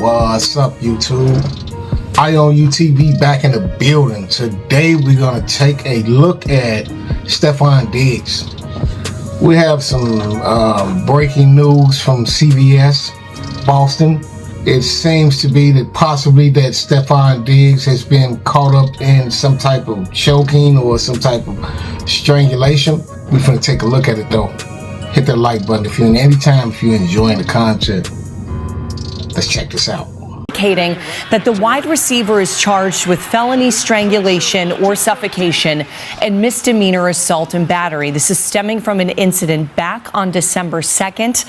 What's up, YouTube? I on UTV back in the building. Today we're going to take a look at Stefon Diggs. We have some breaking news from CBS Boston. It seems to be that possibly that Stefon Diggs has been caught up in some type of choking or some type of strangulation. We're going to take a look at it though. Hit that like button if you're enjoying the content. Let's check this out. Indicating that the wide receiver is charged with felony strangulation or suffocation and misdemeanor assault and battery. This is stemming from an incident back on December 2nd.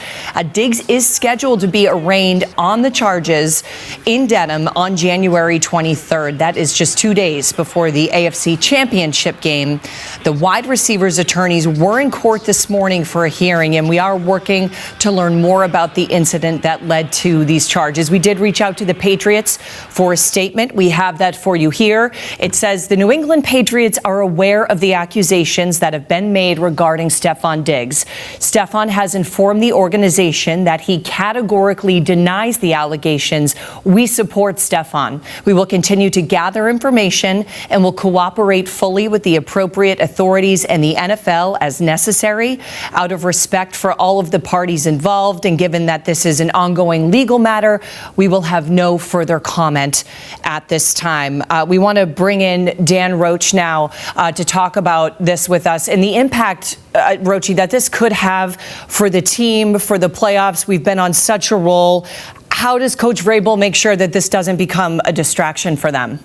Diggs is scheduled to be arraigned on the charges in Dedham on January 23rd. That is just 2 days before the AFC Championship game. The wide receiver's attorneys were in court this morning for a hearing, and we are working to learn more about the incident that led to these charges. We did reach out to the Patriots for a statement. We have that for you here. It says the New England Patriots are aware of the accusations that have been made regarding Stefon Diggs. Stefon has informed the organization that he categorically denies the allegations. We support Stefon. We will continue to gather information and will cooperate fully with the appropriate authorities and the NFL as necessary, out of respect for all of the parties involved. And given that this is an ongoing legal matter, we will have no further comment at this time. We want to bring in Dan Roach now to talk about this with us and the impact, Roachy, that this could have for the team, for the playoffs. We've been on such a roll. How does Coach Vrabel make sure that this doesn't become a distraction for them?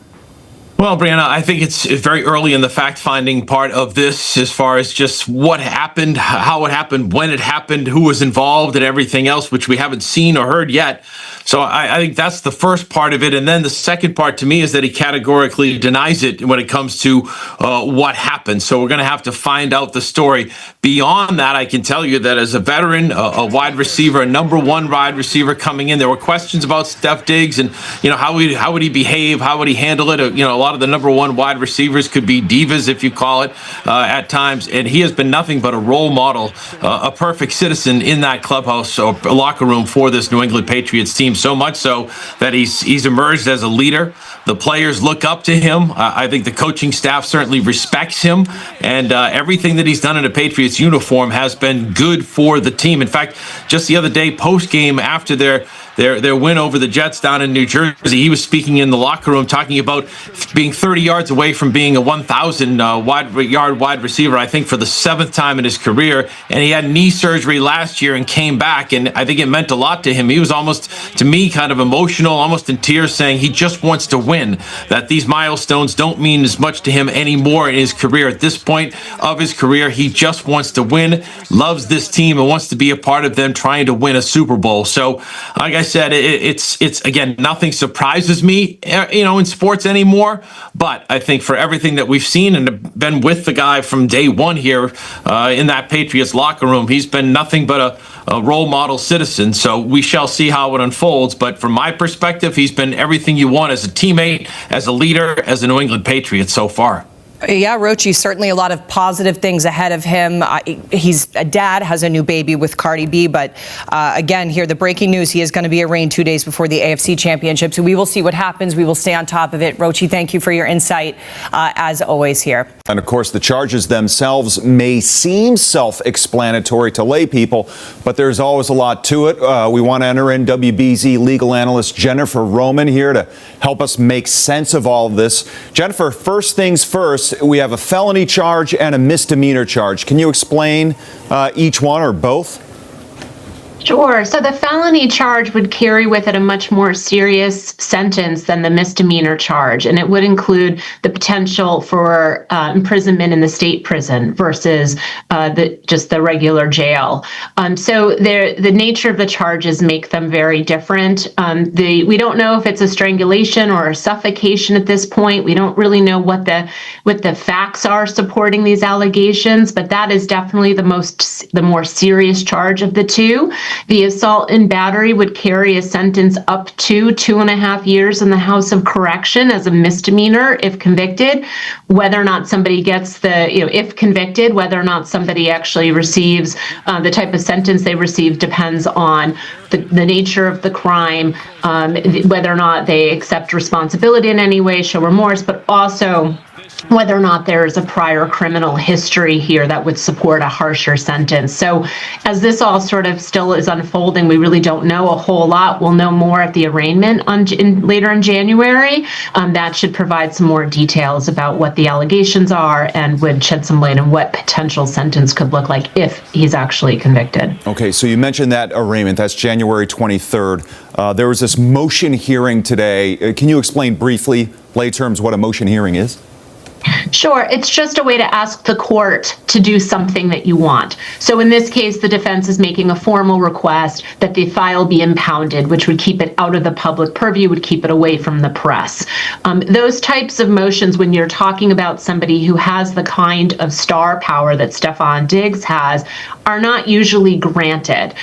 Well, Brianna, I think it's very early in the fact-finding part of this as far as just what happened, how it happened, when it happened, who was involved, and everything else, which we haven't seen or heard yet. So I think that's the first part of it. And then the second part to me is that he categorically denies it when it comes to what happened. So we're going to have to find out the story. Beyond that, I can tell you that as a veteran, a wide receiver, a number one wide receiver coming in, there were questions about Steph Diggs and, how would he behave? How would he handle it? A lot of the number one wide receivers could be divas, if you call it, at times. And he has been nothing but a role model, a perfect citizen in that clubhouse or locker room for this New England Patriots team. So much so that he's emerged as a leader. The players look up to him. I think the coaching staff certainly respects him. And everything that he's done in a Patriots uniform has been good for the team. In fact, just the other day, post-game, after their win over the Jets down in New Jersey, he was speaking in the locker room talking about being 30 yards away from being a 1,000-yard wide receiver, I think for the 7th time in his career. And he had knee surgery last year and came back, and I think it meant a lot to him. He was almost, to me, kind of emotional, almost in tears, saying he just wants to win, that these milestones don't mean as much to him anymore in his career. At this point of his career, he just wants to win, loves this team, and wants to be a part of them trying to win a Super Bowl. So, like I said, it's again, nothing surprises me, in sports anymore. But I think for everything that we've seen and been with the guy from day one here in that Patriots locker room, he's been nothing but a role model citizen. So we shall see how it unfolds. But from my perspective, he's been everything you want as a teammate, as a leader, as a New England Patriot so far. Yeah, Roachy, certainly a lot of positive things ahead of him. He's a dad, has a new baby with Cardi B. But again, here, the breaking news, he is going to be arraigned 2 days before the AFC Championship. So we will see what happens. We will stay on top of it. Roachy, thank you for your insight, as always, here. And of course, the charges themselves may seem self-explanatory to lay people, but there's always a lot to it. We want to enter in WBZ legal analyst Jennifer Roman here to help us make sense of all of this. Jennifer, first things first, we have a felony charge and a misdemeanor charge. Can you explain each one or both? Sure. So the felony charge would carry with it a much more serious sentence than the misdemeanor charge, and it would include the potential for imprisonment in the state prison versus just the regular jail. So the nature of the charges make them very different. We don't know if it's a strangulation or a suffocation at this point. We don't really know what the facts are supporting these allegations, but that is definitely the more serious charge of the two. The assault and battery would carry a sentence up to 2.5 years in the House of Correction as a misdemeanor if convicted. Whether or not somebody gets if convicted, whether or not somebody actually receives the type of sentence they receive depends on the nature of the crime, whether or not they accept responsibility in any way, show remorse, but also whether or not there is a prior criminal history here that would support a harsher sentence. So as this all sort of still is unfolding, we really don't know a whole lot. We'll know more at the arraignment later in January. That should provide some more details about what the allegations are and would shed some light on what potential sentence could look like if he's actually convicted. Okay, so you mentioned that arraignment. That's January 23rd. There was this motion hearing today. Can you explain briefly, lay terms, what a motion hearing is? Sure. It's just a way to ask the court to do something that you want. So in this case, the defense is making a formal request that the file be impounded, which would keep it out of the public purview, would keep it away from the press. Those types of motions, when you're talking about somebody who has the kind of star power that Stefon Diggs has, are not usually granted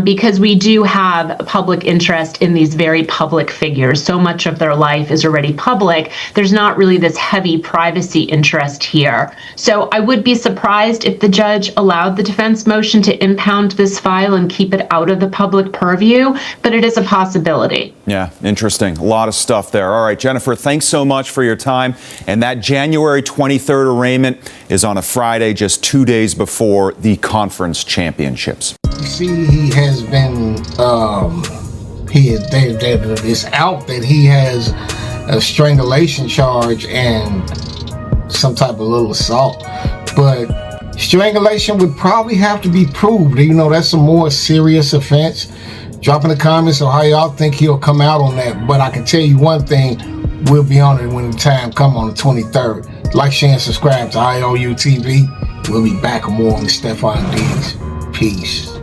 because we do have public interest in these very public figures. So much of their life is already public. There's not really this heavy privacy interest here. So I would be surprised if the judge allowed the defense motion to impound this file and keep it out of the public purview, but it is a possibility. Yeah, interesting. A lot of stuff there. All right, Jennifer, thanks so much for your time. And that January 23rd arraignment is on a Friday, just 2 days before the conference championships. You see, he has been, it's out that he has a strangulation charge and some type of little assault, but strangulation would probably have to be proved. You know, that's a more serious offense. Drop in the comments on how y'all think he'll come out on that, but I can tell you one thing, we'll be on it when the time come on the 23rd. Like, share, and subscribe to IOU TV. We'll be back with more on the Stefon Diggs. Peace.